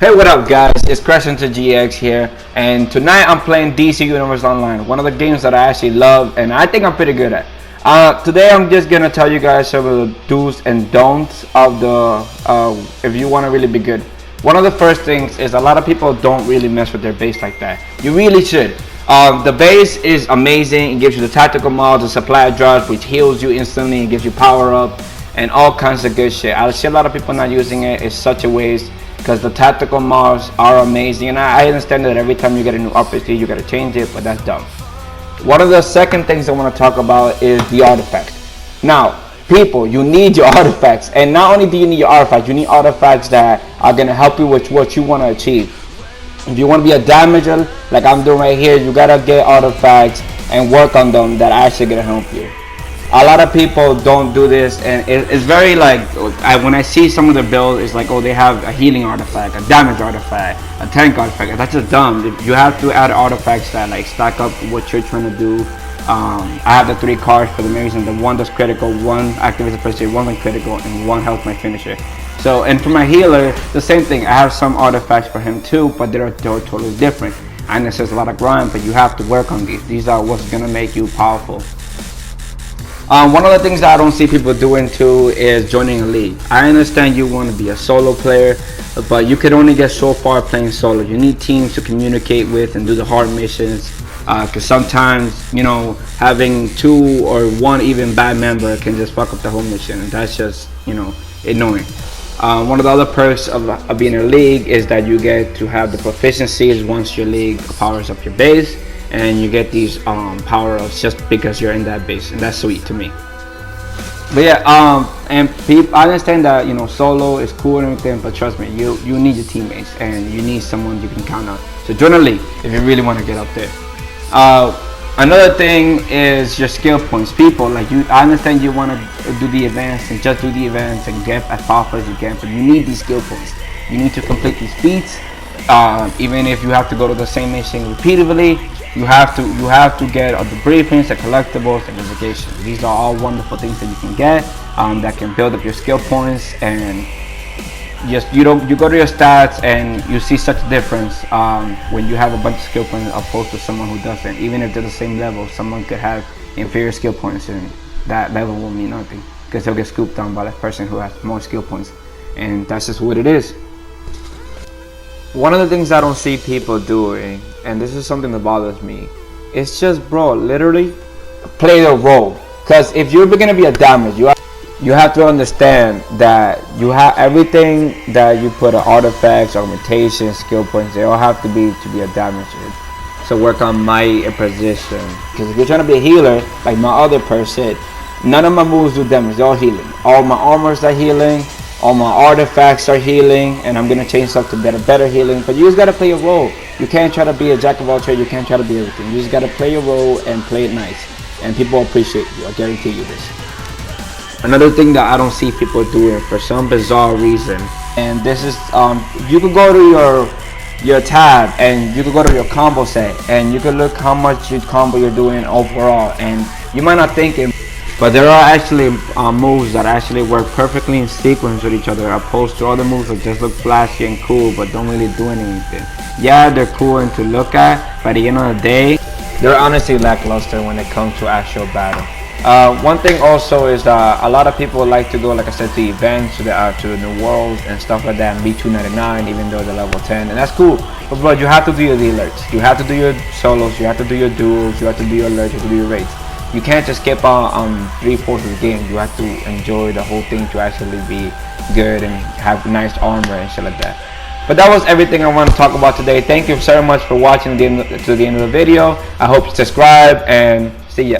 Hey, what up guys, it's Crescent to GX here, and tonight I'm playing DC Universe Online, one of the games that I actually love and I think I'm pretty good at. Today I'm just gonna tell you guys some of the do's and don'ts of the if you want to really be good. One of the first things is a lot of people don't really mess with their base like that. You really should. The base is amazing. It gives you the tactical mods, the supply drops, which heals you instantly, it gives you power up and all kinds of good shit. I see a lot of people not using it. It's such a waste, because the tactical mods are amazing, and I understand that every time you get a new RPG you gotta change it, but that's dumb. One of the second things I want to talk about is the artifacts. Now people, you need your artifacts, and not only do you need your artifacts, you need artifacts that are gonna help you with what you want to achieve. If you want to be a damager like I'm doing right here, you gotta get artifacts and work on them that are actually gonna help you. A lot of people don't do this, and it's very like, when I see some of their builds, it's like, oh, they have a healing artifact, a damage artifact, a tank artifact. That's just dumb. You have to add artifacts that like stack up what you're trying to do. I have the 3 cards for the main reason: the one does critical, one activates the pressure, one is critical, and one helps my finisher. So, and for my healer, the same thing. I have some artifacts for him too, but they're totally different. And this is a lot of grind, but you have to work on these. These are what's gonna make you powerful. One of the things that I don't see people doing too is joining a league. I understand you want to be a solo player, but you can only get so far playing solo. You need teams to communicate with and do the hard missions, because sometimes, you know, having 2 or 1 even bad member can just fuck up the whole mission, and that's just, you know, annoying. One of the other perks of being in a league is that you get to have the proficiencies once your league powers up your base, and you get these power-ups just because you're in that base, and that's sweet to me. But yeah, and people, I understand that, you know, solo is cool and everything, but trust me, you need your teammates, and you need someone you can count on. So join a league if you really want to get up there. Another thing is your skill points. People, like, I understand you want to do the events and just do the events and get as powerful as you can, but you need these skill points. You need to complete these feats. Even if you have to go to the same mission repeatedly, you have to get the briefings, the collectibles, the investigation. These are all wonderful things that you can get that can build up your skill points, and just you go to your stats and you see such a difference when you have a bunch of skill points opposed to someone who doesn't. Even if they're the same level, someone could have inferior skill points, and that level will mean nothing because they'll get scooped on by that person who has more skill points, and that's just what it is. One of the things I don't see people doing, and this is something that bothers me, it's just, bro, literally play the role. Because if you're gonna be a damage, you have to understand that you have everything that you put on artifacts, augmentations, skill points, they all have to be a damager. So work on might and position. Because if you're trying to be a healer, like my other person, none of my moves do damage, they're all healing. All my armors are healing. All my artifacts are healing, and I'm gonna change stuff to better healing. But you just gotta play your role. You can't try to be a jack of all trades. You can't try to be everything. You just gotta play your role and play it nice, and people will appreciate you. I guarantee you this. Another thing that I don't see people doing for some bizarre reason, and this is you could go to your tab, and you could go to your combo set, and you could look how much combo you're doing overall, and you might not think it. But there are actually moves that actually work perfectly in sequence with each other, opposed to other moves that just look flashy and cool but don't really do anything. Yeah, they're cool and to look at, but at the end of the day, they're honestly lackluster when it comes to actual battle. One thing also is that a lot of people like to go, like I said, to events, to the new worlds and stuff like that, and be 299 even though they're level 10, and that's cool. But you have to do the alerts, you have to do your solos, you have to do your duels, you have to do your alerts, you have to do your raids. You can't just skip on 3/4 of the game. You have to enjoy the whole thing to actually be good and have nice armor and shit like that. But that was everything I want to talk about today. Thank you so much for watching to the end of the video. I hope you subscribe, and see ya.